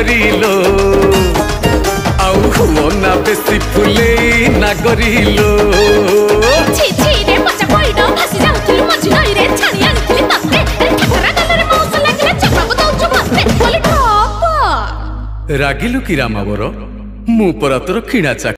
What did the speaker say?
करिलो आउ हुओ ना बेसी फुले ना करिलो छी छी रे मचा पइडो भासी जाउथुलु मझी नई रे छाणी आनिथिली तते ठकरा गलरे मौस लागिले चपाबो दउछु मते बोली ठप रागिलु की रामावर मु परा तोर किणा